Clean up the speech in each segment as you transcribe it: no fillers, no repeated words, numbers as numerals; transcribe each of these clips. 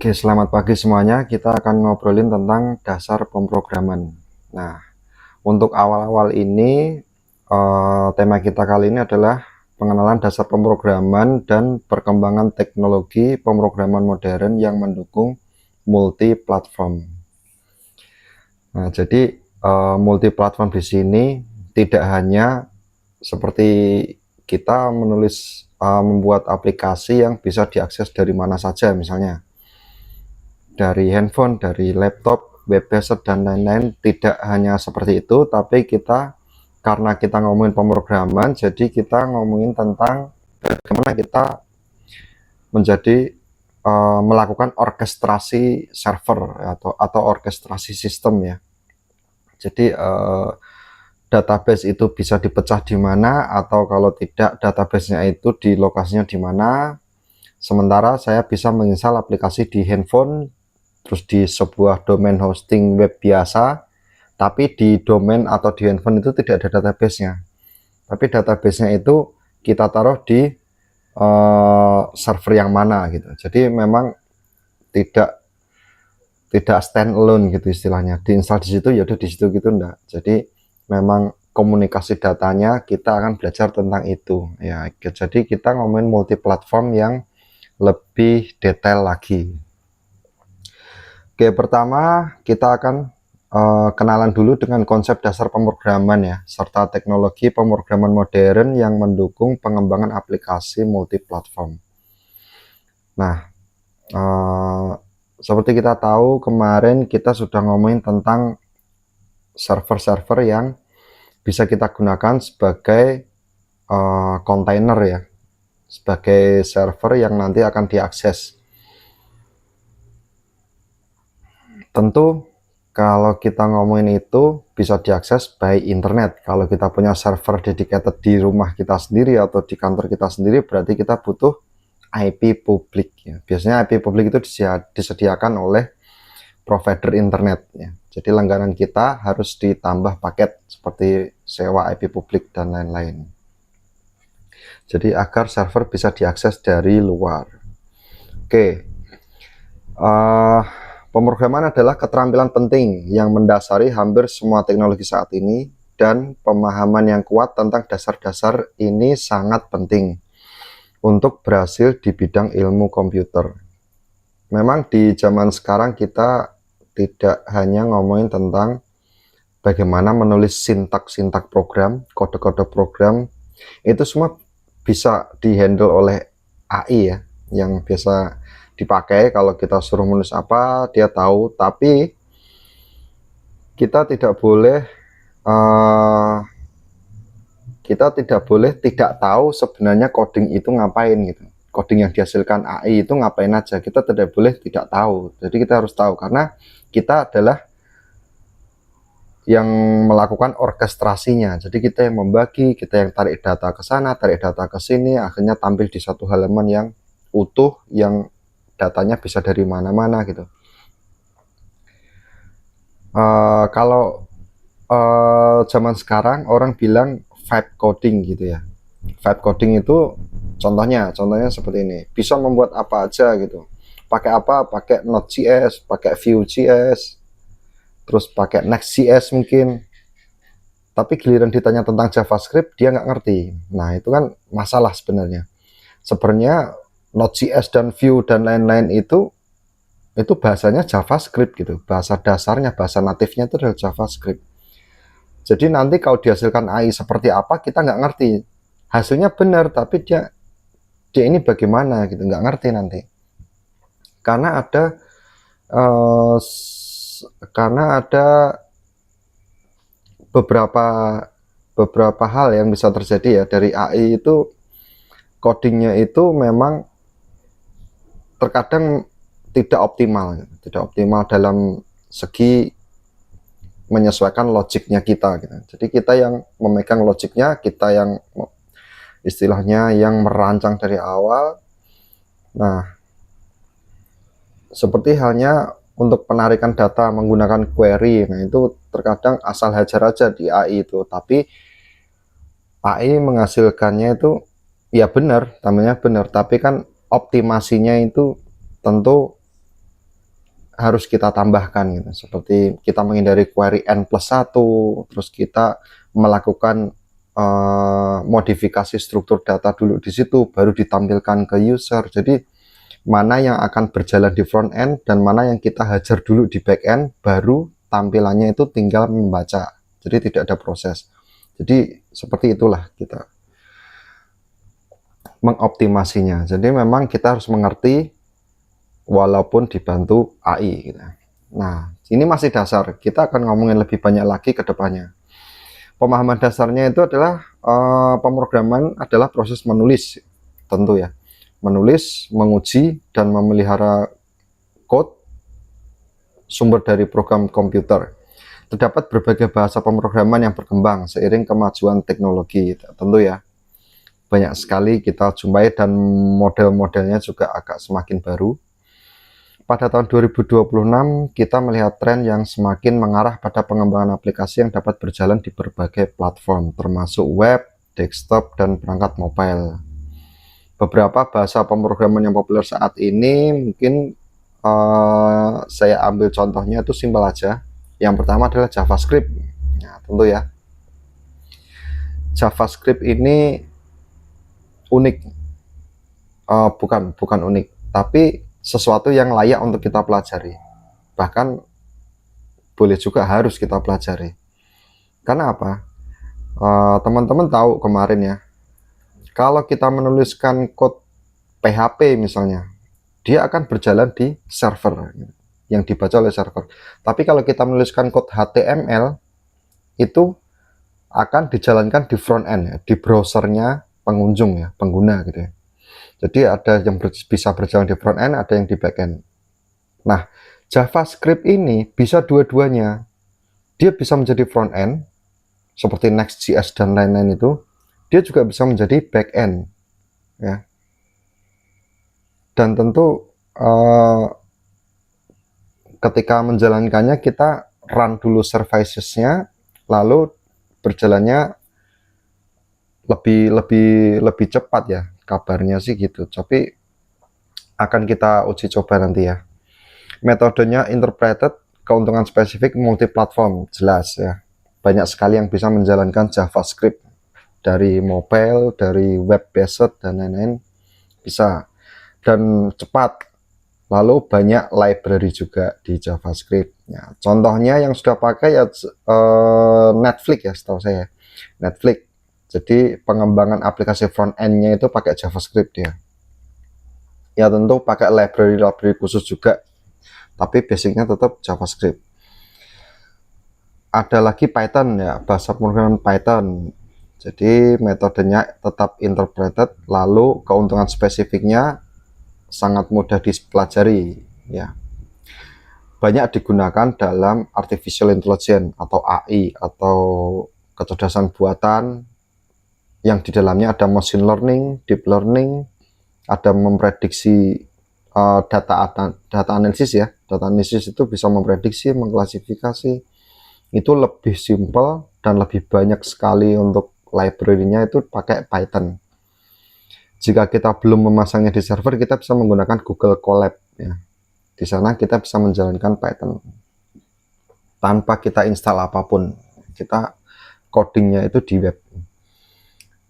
Oke, selamat pagi semuanya. Kita akan ngobrolin tentang dasar pemrograman. Nah, untuk awal-awal ini, tema kita kali ini adalah pengenalan dasar pemrograman dan perkembangan teknologi pemrograman modern yang mendukung multi-platform. Nah, jadi multi-platform di sini tidak hanya seperti kita membuat aplikasi yang bisa diakses dari mana saja, misalnya dari handphone, dari laptop, web browser, dan lain-lain. Tidak hanya seperti itu, tapi karena kita ngomongin pemrograman, jadi kita ngomongin tentang bagaimana kita melakukan orkestrasi server atau orkestrasi sistem ya. Jadi database itu bisa dipecah di mana, atau kalau tidak databasenya itu di lokasinya di mana. Sementara saya bisa menginstal aplikasi di handphone, terus di sebuah domain hosting web biasa, tapi di domain atau di handphone itu tidak ada databasenya. Tapi databasenya itu kita taruh di server yang mana gitu. Jadi memang tidak stand alone gitu istilahnya. Diinstal di situ ya udah di situ gitu, enggak. Jadi memang komunikasi datanya kita akan belajar tentang itu ya. Jadi kita ngomongin multi platform yang lebih detail lagi. Oke, pertama kita akan kenalan dulu dengan konsep dasar pemrograman ya, serta teknologi pemrograman modern yang mendukung pengembangan aplikasi multiplatform. Nah, seperti kita tahu kemarin kita sudah ngomongin tentang server-server yang bisa kita gunakan sebagai kontainer ya, sebagai server yang nanti akan diakses. Tentu kalau kita ngomongin itu bisa diakses by internet. Kalau kita punya server dedicated di rumah kita sendiri atau di kantor kita sendiri, berarti kita butuh IP publik ya. Biasanya IP publik itu disediakan oleh provider internet ya. Jadi langganan kita harus ditambah paket seperti sewa IP publik dan lain-lain. Jadi agar server bisa diakses dari luar. Oke. Pemrograman adalah keterampilan penting yang mendasari hampir semua teknologi saat ini, dan pemahaman yang kuat tentang dasar-dasar ini sangat penting untuk berhasil di bidang ilmu komputer. Memang di zaman sekarang kita tidak hanya ngomongin tentang bagaimana menulis sintak-sintak program, kode-kode program, itu semua bisa dihandle oleh AI ya, yang biasa dipakai. Kalau kita suruh menulis apa dia tahu, tapi kita tidak boleh tidak tahu sebenarnya coding itu ngapain gitu. Coding yang dihasilkan AI itu ngapain aja, kita tidak boleh tidak tahu. Jadi kita harus tahu, karena kita adalah yang melakukan orkestrasinya. Jadi kita yang membagi, kita yang tarik data ke sana, tarik data ke sini, akhirnya tampil di satu halaman yang utuh, yang datanya bisa dari mana-mana gitu. Kalau zaman sekarang orang bilang vibe coding gitu ya. Vibe coding itu contohnya seperti ini. Bisa membuat apa aja gitu. Pakai apa? Pakai Node.js, pakai Vue.js, terus pakai Next.js mungkin. Tapi giliran ditanya tentang JavaScript dia nggak ngerti. Nah itu kan masalah sebenarnya. Sebenarnya Node.js dan Vue dan lain-lain itu bahasanya JavaScript gitu. Bahasa dasarnya, bahasa natifnya itu adalah JavaScript. Jadi nanti kalau dihasilkan AI seperti apa kita nggak ngerti. Hasilnya benar, tapi dia ini bagaimana gitu, nggak ngerti nanti. Karena ada beberapa hal yang bisa terjadi ya dari AI itu. Codingnya itu memang terkadang tidak optimal dalam segi menyesuaikan logiknya kita gitu. Jadi kita yang memegang logiknya, kita yang istilahnya yang merancang dari awal. Nah, seperti halnya untuk penarikan data menggunakan query, nah itu terkadang asal hajar aja di AI itu, tapi AI menghasilkannya itu ya benar, namanya benar, tapi kan optimasinya itu tentu harus kita tambahkan gitu. Seperti kita menghindari query n+1, terus kita melakukan modifikasi struktur data dulu di situ, baru ditampilkan ke user. Jadi mana yang akan berjalan di front end dan mana yang kita hajar dulu di back end, baru tampilannya itu tinggal membaca. Jadi tidak ada proses. Jadi seperti itulah kita mengoptimasinya. Jadi memang kita harus mengerti walaupun dibantu AI gitu. Nah, ini masih dasar. Kita akan ngomongin lebih banyak lagi ke depannya. Pemahaman dasarnya itu adalah pemrograman adalah proses menulis, tentu ya. Menulis, menguji, dan memelihara code sumber dari program komputer. Terdapat berbagai bahasa pemrograman yang berkembang seiring kemajuan teknologi, tentu ya. Banyak sekali kita jumpai dan model-modelnya juga agak semakin baru. Pada tahun 2026, kita melihat tren yang semakin mengarah pada pengembangan aplikasi yang dapat berjalan di berbagai platform, termasuk web, desktop, dan perangkat mobile. Beberapa bahasa pemrograman yang populer saat ini, mungkin saya ambil contohnya itu simpel aja. Yang pertama adalah JavaScript. Nah, tentu ya. JavaScript ini unik. Bukan unik, tapi sesuatu yang layak untuk kita pelajari. Bahkan boleh juga harus kita pelajari. Karena apa? Teman-teman tahu kemarin ya, kalau kita menuliskan code PHP misalnya, dia akan berjalan di server yang dibaca oleh server. Tapi kalau kita menuliskan code HTML, itu akan dijalankan di front end ya, di browsernya pengunjung ya, pengguna gitu ya. Jadi ada yang bisa berjalan di front end, ada yang di back end. Nah, JavaScript ini bisa dua-duanya. Dia bisa menjadi front end, seperti Next.js dan lain-lain itu. Dia juga bisa menjadi back end. Ya. Dan tentu ketika menjalankannya, kita run dulu services-nya, lalu berjalannya lebih cepat ya. Kabarnya sih gitu, tapi akan kita uji coba nanti ya. Metodenya interpreted, keuntungan spesifik, multi-platform, jelas ya. Banyak sekali yang bisa menjalankan JavaScript dari mobile, dari web based dan lain-lain bisa, dan cepat. Lalu banyak library juga di JavaScript. Ya, contohnya yang sudah pakai ya Netflix ya, setahu saya. Netflix. Jadi pengembangan aplikasi front end-nya itu pakai JavaScript ya. Ya tentu pakai library khusus juga, tapi basicnya tetap JavaScript. Ada lagi Python ya, bahasa pemrograman Python. Jadi metodenya tetap interpreted, lalu keuntungan spesifiknya sangat mudah dipelajari ya. Banyak digunakan dalam artificial intelligence atau AI atau kecerdasan buatan, yang di dalamnya ada machine learning, deep learning, ada memprediksi data analisis ya. Data analisis itu bisa memprediksi, mengklasifikasi. Itu lebih simpel dan lebih banyak sekali untuk library-nya itu pakai Python. Jika kita belum memasangnya di server, kita bisa menggunakan Google Colab ya. Di sana kita bisa menjalankan Python tanpa kita install apapun. Kita codingnya itu di web.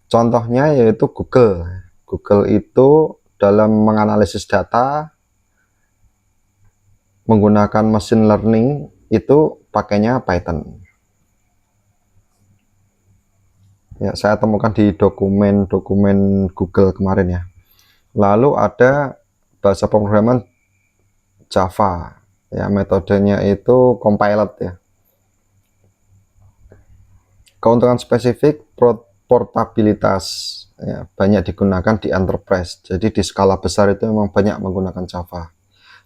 Contohnya yaitu Google. Google itu dalam menganalisis data menggunakan machine learning itu pakainya Python. Ya, saya temukan di dokumen Google kemarin ya. Lalu ada bahasa pemrograman Java. Ya, metodenya itu compiled ya. Keuntungan spesifik, portabilitas ya, banyak digunakan di enterprise. Jadi di skala besar itu memang banyak menggunakan Java.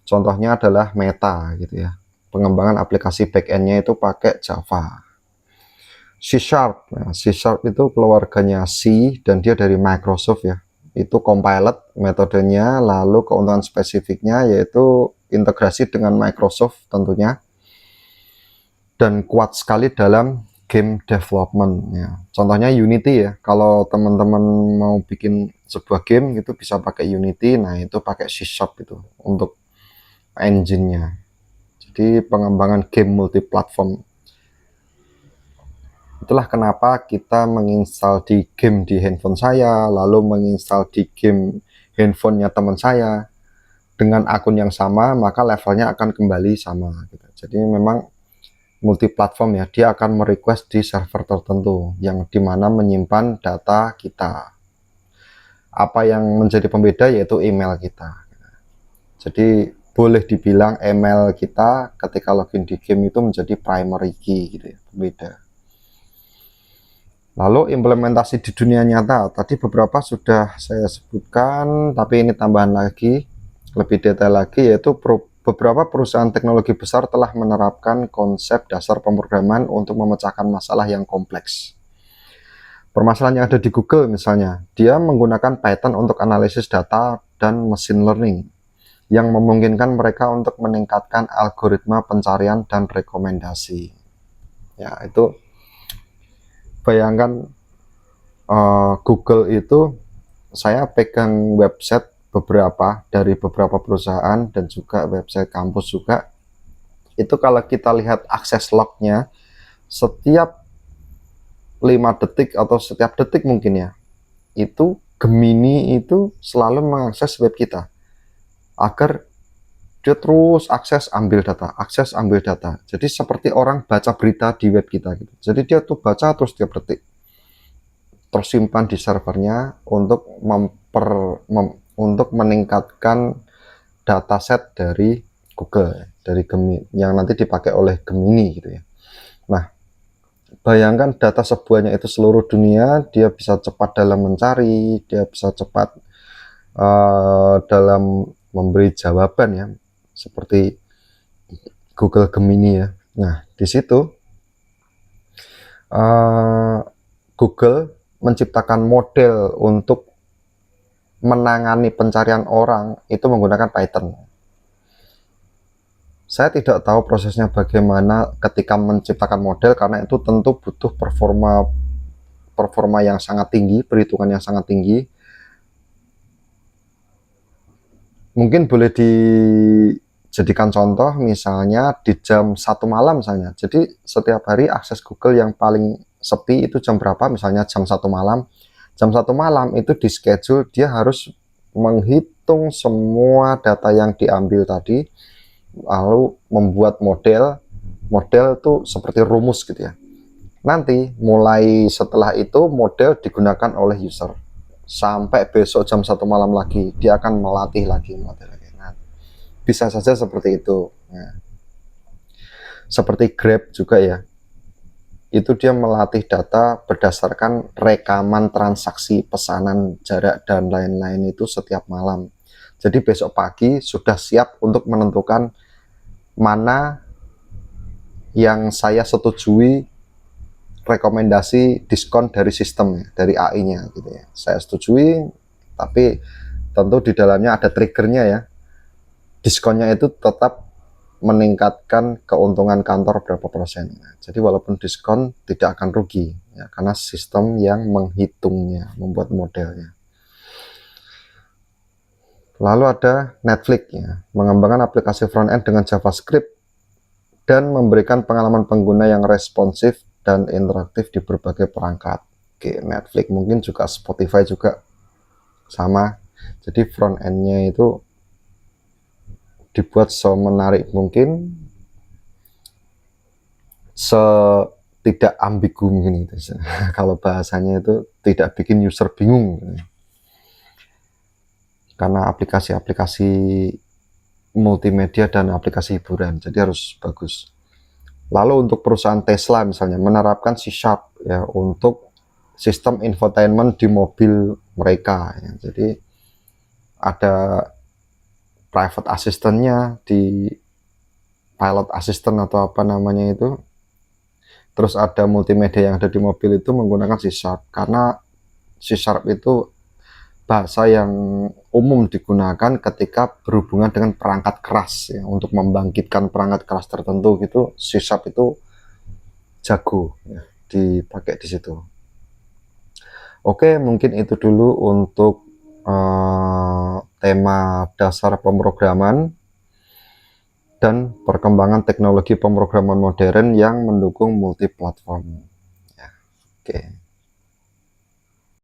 Contohnya adalah Meta gitu ya. Pengembangan aplikasi backend-nya itu pakai Java. C#, nah, C# itu keluarganya C dan dia dari Microsoft ya. Itu compiled metodenya, lalu keuntungan spesifiknya yaitu integrasi dengan Microsoft tentunya. Dan kuat sekali dalam game development ya. Contohnya Unity ya. Kalau teman-teman mau bikin sebuah game gitu bisa pakai Unity. Nah, itu pakai C# itu untuk engine-nya. Jadi pengembangan game multiplatform. Itulah kenapa kita menginstal di game di handphone saya, lalu menginstal di game handphonenya teman saya dengan akun yang sama, maka levelnya akan kembali sama gitu. Jadi memang multiplatform ya, dia akan merequest di server tertentu yang dimana menyimpan data kita. Apa yang menjadi pembeda yaitu email kita. Jadi boleh dibilang email kita ketika login di game itu menjadi primary key gitu ya, pembeda. Lalu implementasi di dunia nyata, tadi beberapa sudah saya sebutkan, tapi ini tambahan lagi, lebih detail lagi, yaitu beberapa perusahaan teknologi besar telah menerapkan konsep dasar pemrograman untuk memecahkan masalah yang kompleks. Permasalahan yang ada di Google misalnya, dia menggunakan Python untuk analisis data dan machine learning, yang memungkinkan mereka untuk meningkatkan algoritma pencarian dan rekomendasi. Ya, itu bayangkan Google itu, saya pegang website dari beberapa perusahaan dan juga website kampus juga. Itu kalau kita lihat akses lognya, setiap 5 detik atau setiap detik mungkin ya, itu Gemini itu selalu mengakses web kita agar dia terus akses ambil data. Jadi seperti orang baca berita di web kita gitu. Jadi dia tuh baca terus tiap detik, tersimpan di servernya untuk untuk meningkatkan dataset dari Google, dari Gemini, yang nanti dipakai oleh Gemini gitu ya. Nah, bayangkan data sebuahnya itu seluruh dunia, dia bisa cepat dalam mencari, dia bisa cepat dalam memberi jawaban ya, seperti Google Gemini ya. Nah, di situ Google menciptakan model untuk menangani pencarian orang itu menggunakan Python. Saya tidak tahu prosesnya bagaimana ketika menciptakan model, karena itu tentu butuh performa yang sangat tinggi, perhitungan yang sangat tinggi. Mungkin boleh dijadikan contoh misalnya di jam 1 malam misalnya. Jadi setiap hari akses Google yang paling sepi itu jam berapa, misalnya jam 1 malam. Jam 1 malam itu di schedule dia harus menghitung semua data yang diambil tadi, lalu membuat model itu seperti rumus gitu ya. Nanti mulai setelah itu model digunakan oleh user sampai besok jam 1 malam lagi, dia akan melatih lagi model. Nah, bisa saja seperti itu. Nah, seperti Grab juga ya, itu dia melatih data berdasarkan rekaman transaksi pesanan, jarak, dan lain-lain itu setiap malam. Jadi besok pagi sudah siap untuk menentukan mana yang saya setujui rekomendasi diskon dari sistem, dari AI-nya gitu ya. Saya setujui, tapi tentu di dalamnya ada triggernya ya. Diskonnya itu tetap meningkatkan keuntungan kantor berapa persen. Jadi walaupun diskon tidak akan rugi ya, karena sistem yang menghitungnya, membuat modelnya. Lalu ada Netflix ya, mengembangkan aplikasi front-end dengan JavaScript dan memberikan pengalaman pengguna yang responsif dan interaktif di berbagai perangkat. Oke, Netflix mungkin juga Spotify juga sama. Jadi front-end-nya itu dibuat semenarik mungkin, tidak ambigu mungkin gitu. Kalau bahasanya itu tidak bikin user bingung gitu. Karena aplikasi-aplikasi multimedia dan aplikasi hiburan, jadi harus bagus. Lalu untuk perusahaan Tesla misalnya menerapkan C# ya untuk sistem infotainment di mobil mereka ya. Jadi ada private assistant-nya di pilot assistant atau apa namanya itu. Terus ada multimedia yang ada di mobil itu menggunakan C#, karena C# itu bahasa yang umum digunakan ketika berhubungan dengan perangkat keras ya, untuk membangkitkan perangkat keras tertentu gitu. C# itu jago ya, dipakai di situ. Oke, mungkin itu dulu untuk tema dasar pemrograman. dan perkembangan teknologi pemrograman modern yang mendukung multi platform.